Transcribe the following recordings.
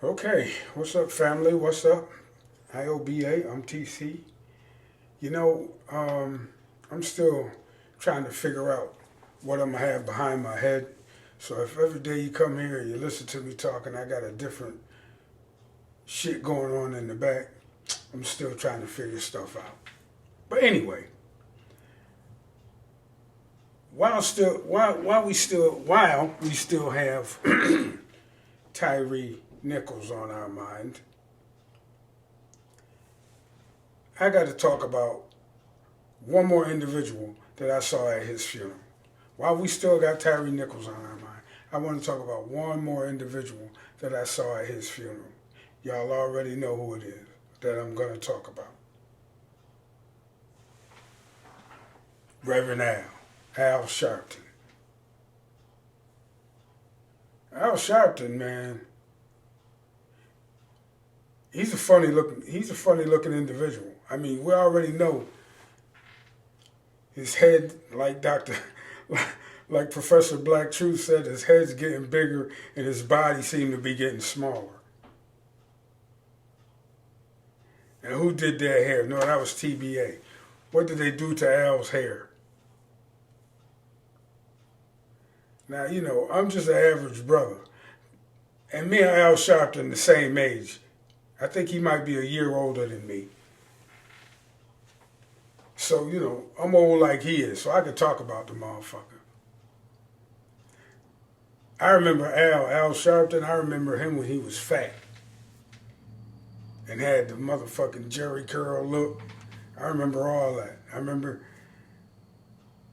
Okay, what's up, family? What's up? IOBA, I'm TC. You know, I'm still trying to figure out what I'm gonna have behind my head. So if every day you come here and you listen to me talking, I got a different shit going on in the back. I'm still trying to figure stuff out. But anyway, while we still have Tyree Nichols on our mind, I got to talk about one more individual that I saw at his funeral. While we still got Tyree Nichols on our mind, I want to talk about one more individual that I saw at his funeral. Y'all already know who it is that I'm going to talk about. Reverend Al Sharpton. Al Sharpton, man, he's a funny looking individual. I mean, we already know his head, like like Professor Black Truth said, his head's getting bigger and his body seemed to be getting smaller. And who did their hair? No, that was TBA. What did they do to Al's hair? Now, I'm just an average brother. And me and Al Sharpton the same age. I think he might be a year older than me. So, I'm old like he is, so I could talk about the motherfucker. I remember Al Sharpton, I remember him when he was fat and had the motherfucking Jerry curl look. I remember all that. I remember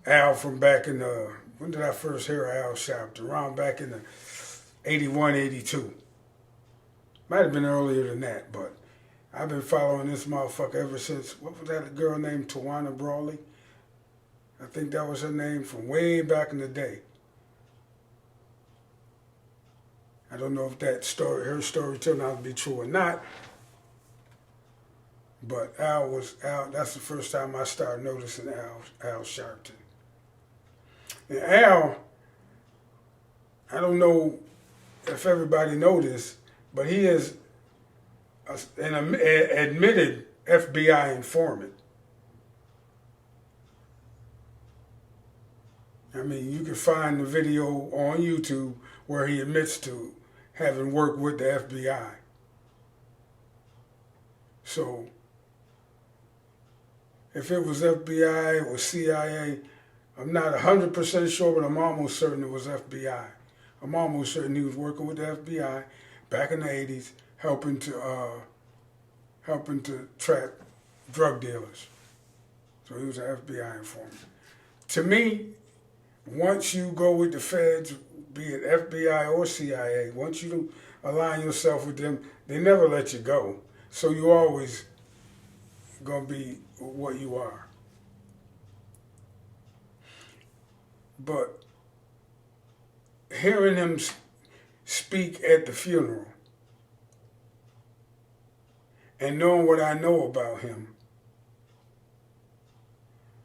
Al from back in the, when did I first hear Al Sharpton? Around back in the 81, 82. Might have been earlier than that, but I've been following this motherfucker ever since, what was that girl named Tawana Brawley? I think that was her name from way back in the day. I don't know if her story turned out to be true or not, but Al, that's the first time I started noticing Al Sharpton. And Al, I don't know if everybody knows this, but he is an admitted FBI informant. I mean, you can find the video on YouTube where he admits to having worked with the FBI. So, if it was FBI or CIA, I'm not 100% sure, but I'm almost certain it was FBI. I'm almost certain he was working with the FBI back in the 80s, helping to trap drug dealers. So he was an FBI informant. To me, once you go with the feds, be it FBI or CIA, once you align yourself with them, they never let you go. So you always gonna be what you are. But hearing him speak at the funeral and knowing what I know about him,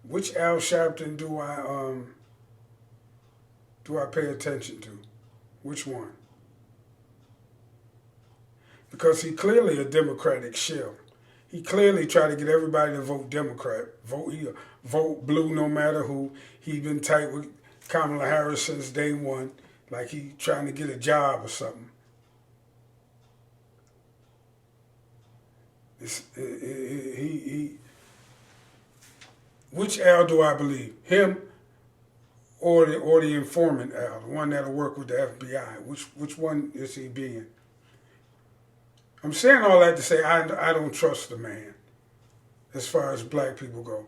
which Al Sharpton do I pay attention to? Which one? Because he clearly a Democratic shill. He clearly tried to get everybody to vote Democrat, vote blue no matter who. He been tight with Kamala Harris since day one, like he trying to get a job or something. Which Al do I believe? Him or the informant Al, the one that'll work with the FBI? Which one is he being? I'm saying all that to say I don't trust the man as far as black people go.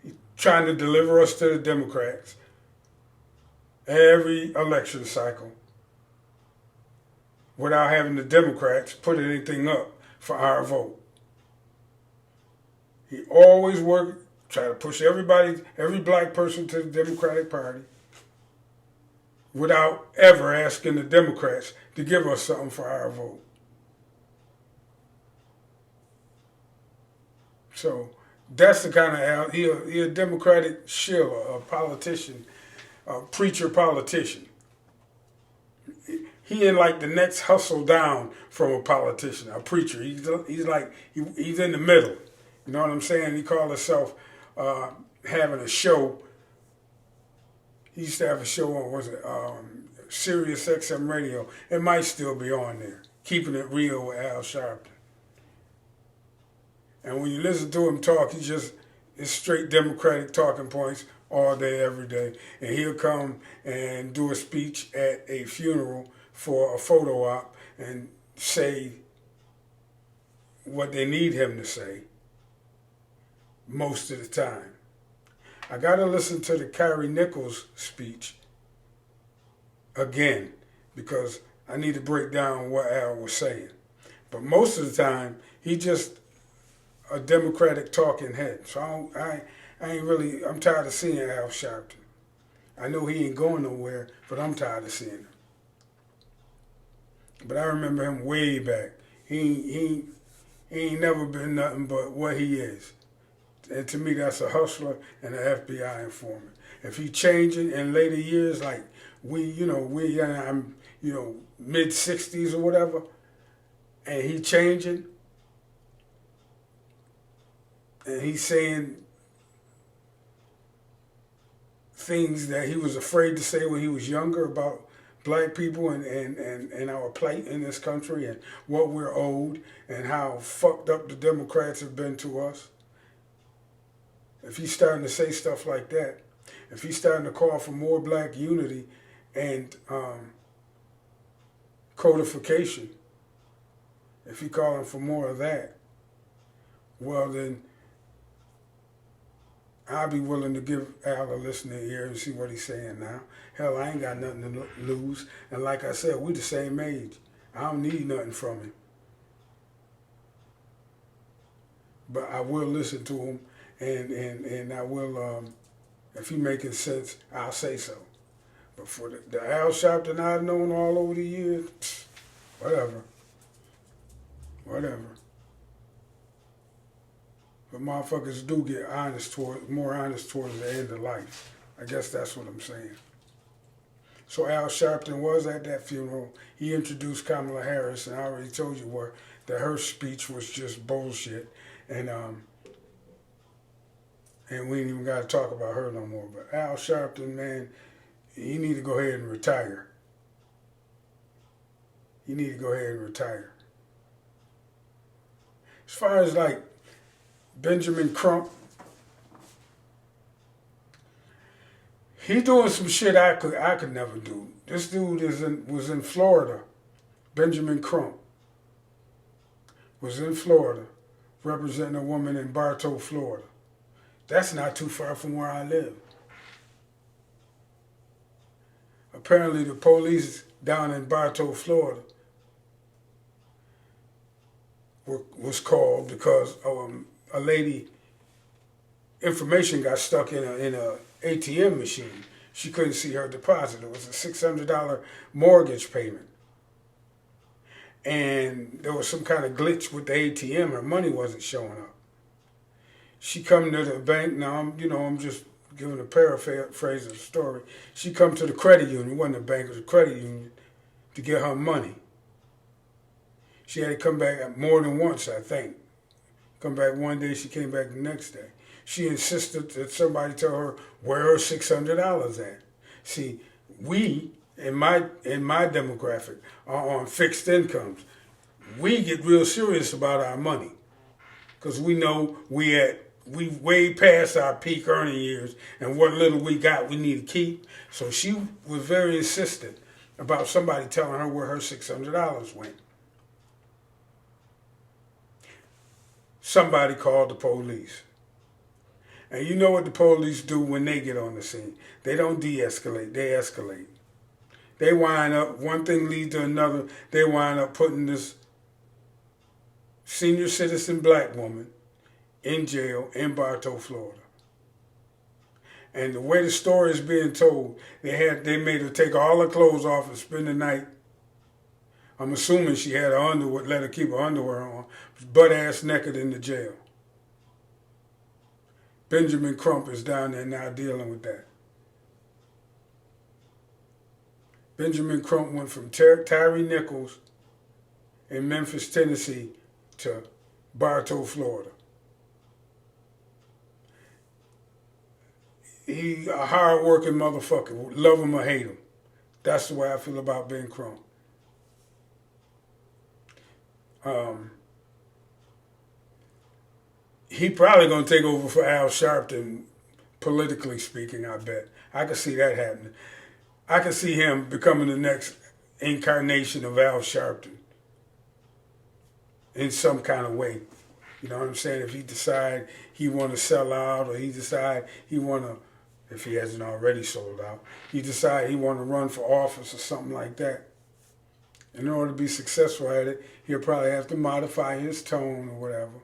He's trying to deliver us to the Democrats every election cycle without having the Democrats put anything up for our vote. He always try to push every black person to the Democratic Party without ever asking the Democrats to give us something for our vote. So that's the kind of Al, he a Democratic shill, a politician, a preacher politician. he in like the next hustle down from a politician, a preacher. He's in the middle. You know what I'm saying? He called himself having a show. He used to have a show on, was it Sirius XM Radio? It might still be on there. Keeping It Real with Al Sharpton. And when you listen to him talk, it's straight Democratic talking points all day, every day. And he'll come and do a speech at a funeral for a photo op and say what they need him to say most of the time. I got to listen to the Kyrie Nichols speech again because I need to break down what Al was saying. But most of the time, he just a Democratic talking head. So I ain't really, I'm tired of seeing Al Sharpton. I know he ain't going nowhere, but I'm tired of seeing him. But I remember him way back. He ain't never been nothing but what he is. And to me, that's a hustler and an FBI informant. If he changing in later years, like I'm mid-60s or whatever, and he changing, and he's saying things that he was afraid to say when he was younger about black people and our plight in this country and what we're owed and how fucked up the Democrats have been to us. If he's starting to say stuff like that, if he's starting to call for more black unity and codification, if he's calling for more of that, well then I'll be willing to give Al a listening ear and see what he's saying now. Hell, I ain't got nothing to lose. And like I said, we the same age. I don't need nothing from him. But I will listen to him, and I will, if he making sense, I'll say so. But for the Al Sharpton I've known all over the years, whatever. But motherfuckers do get more honest towards the end of life. I guess that's what I'm saying. So Al Sharpton was at that funeral. He introduced Kamala Harris, and I already told you that her speech was just bullshit. And we ain't even got to talk about her no more. But Al Sharpton, man, he need to go ahead and retire. As far as like Benjamin Crump, he doing some shit I could never do. This dude was in Florida. Benjamin Crump was in Florida representing a woman in Bartow, Florida. That's not too far from where I live. Apparently the police down in Bartow, Florida was called because a lady information got stuck in a ATM machine. She couldn't see her deposit. It was a $600 mortgage payment. And there was some kind of glitch with the ATM. Her money wasn't showing up. She come to the bank. Now, I'm just giving a paraphrase of the story. She come to the credit union. It wasn't a bank, it was a credit union to get her money. She had to come back more than once, I think. Come back one day, she came back the next day. She insisted that somebody tell her where her $600 at. See, we, in my demographic, are on fixed incomes. We get real serious about our money because we know we way past our peak earning years, and what little we got we need to keep. So she was very insistent about somebody telling her where her $600 went. Somebody called the police. And you know what the police do when they get on the scene. They don't de-escalate, they escalate. They wind up, one thing leads to another, they wind up putting this senior citizen black woman in jail in Bartow, Florida. And the way the story is being told, they made her take all her clothes off and spend the night. I'm assuming she had her underwear, let her keep her underwear on, butt-ass naked in the jail. Benjamin Crump is down there now dealing with that. Benjamin Crump went from Tyree Nichols in Memphis, Tennessee to Bartow, Florida. He a hard-working motherfucker. Love him or hate him. That's the way I feel about Ben Crump. He probably going to take over for Al Sharpton, politically speaking, I bet. I could see that happening. I could see him becoming the next incarnation of Al Sharpton in some kind of way. You know what I'm saying? If he decide he want to sell out, or he decide he want to, if he hasn't already sold out, he decide he want to run for office or something like that. In order to be successful at it, he'll probably have to modify his tone or whatever.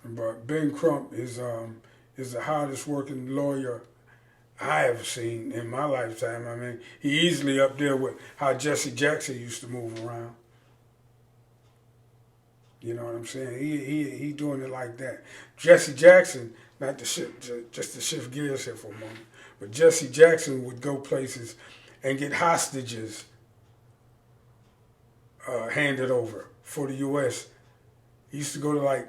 But Ben Crump is the hardest working lawyer I have seen in my lifetime. I mean, he easily up there with how Jesse Jackson used to move around. You know what I'm saying? He doing it like that. Jesse Jackson, not to shift, just to shift gears here for a moment, but Jesse Jackson would go places and get hostages handed over for the U.S. He used to go to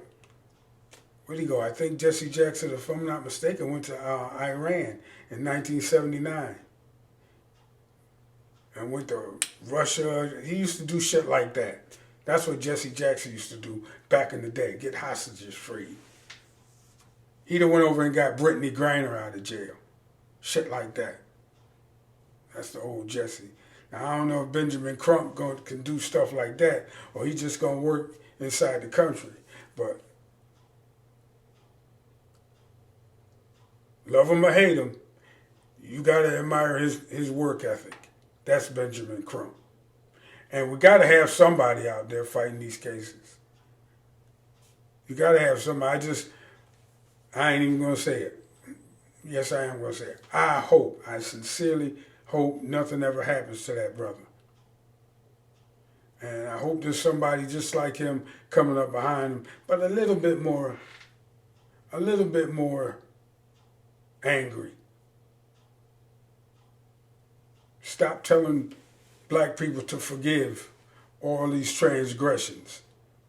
where'd he go? I think Jesse Jackson, if I'm not mistaken, went to Iran in 1979. And went to Russia. He used to do shit like that. That's what Jesse Jackson used to do back in the day, get hostages free. He done went over and got Brittany Griner out of jail. Shit like that. That's the old Jesse. Now, I don't know if Benjamin Crump can do stuff like that, or he just going to work inside the country. But love him or hate him, you got to admire his work ethic. That's Benjamin Crump. And we got to have somebody out there fighting these cases. You got to have somebody. I ain't even going to say it. Yes, I am going to say it. I sincerely hope nothing ever happens to that brother. And I hope there's somebody just like him coming up behind him, but a little bit more angry. Stop telling black people to forgive all these transgressions.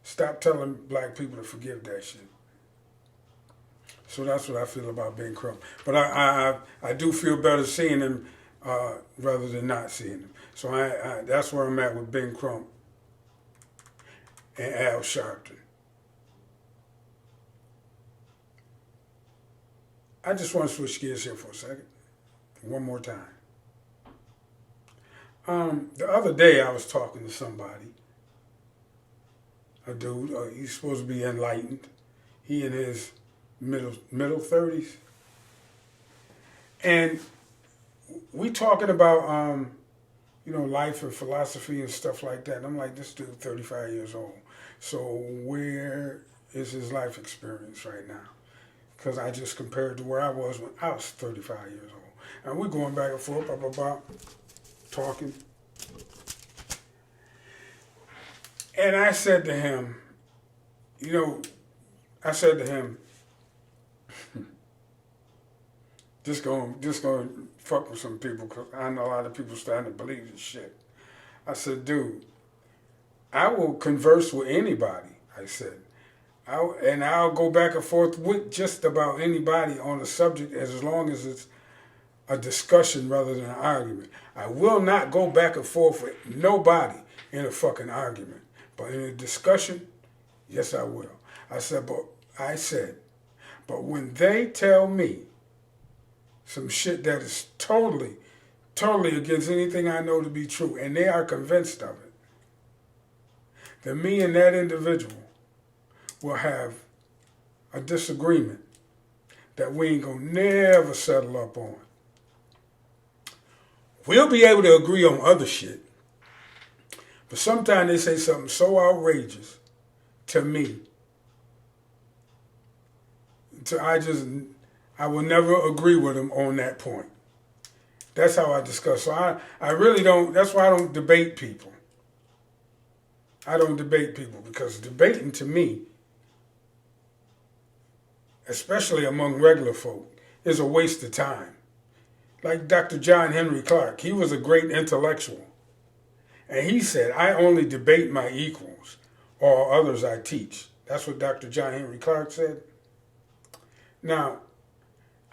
Stop telling black people to forgive that shit. So that's what I feel about Ben Crump. But I do feel better seeing him rather than not seeing him. So that's where I'm at with Ben Crump and Al Sharpton. I just want to switch gears here for a second. One more time. The other day I was talking to somebody, a dude, he's supposed to be enlightened. He in his middle 30s. And we talking about, life and philosophy and stuff like that. And I'm like, this dude 35 years old. So where is his life experience right now? Because I just compared to where I was when I was 35 years old. And we're going back and forth, talking. And I said to him, just gonna fuck with some people, because I know a lot of people starting to believe this shit. I said, dude, I will converse with anybody, I said. I'll go back and forth with just about anybody on a subject as long as it's a discussion rather than an argument. I will not go back and forth with nobody in a fucking argument. But in a discussion, yes, I will. I said, but when they tell me some shit that is totally against anything I know to be true, and they are convinced of it, then me and that individual will have a disagreement that we ain't gonna never settle up on. We'll be able to agree on other shit, but sometimes they say something so outrageous to me, I will never agree with them on that point. That's how I discuss. So I really don't, that's why I don't debate people. I don't debate people, because debating to me, especially among regular folk, is a waste of time. like Dr. John Henry Clark. He was a great intellectual. And he said, I only debate my equals, all others I teach. That's what Dr. John Henry Clark said. Now,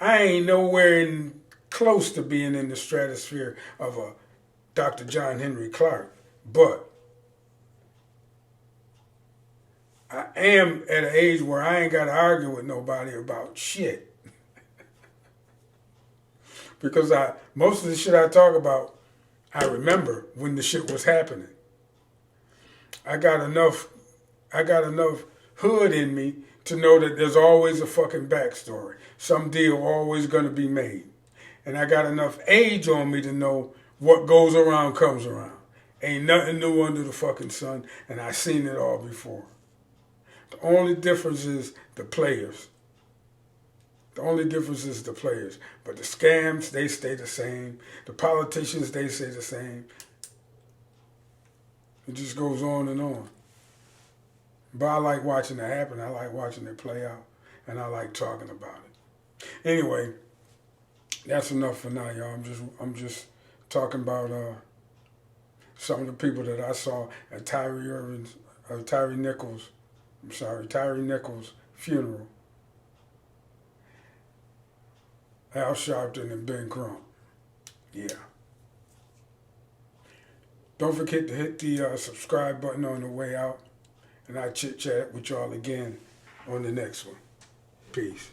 I ain't nowhere close to being in the stratosphere of a Dr. John Henry Clark, but I am at an age where I ain't got to argue with nobody about shit. Because most of the shit I talk about, I remember when the shit was happening. I got enough hood in me to know that there's always a fucking backstory. Some deal always gonna be made. And I got enough age on me to know what goes around comes around. Ain't nothing new under the fucking sun, and I seen it all before. The only difference is the players. The only difference is the players. But the scams, they stay the same. The politicians, they stay the same. It just goes on and on. But I like watching it happen. I like watching it play out. And I like talking about it. Anyway, that's enough for now, y'all. I'm just talking about some of the people that I saw at Tyree Nichols' funeral. Al Sharpton and Ben Crump. Yeah. Don't forget to hit the subscribe button on the way out. And I'll chit-chat with y'all again on the next one. Peace.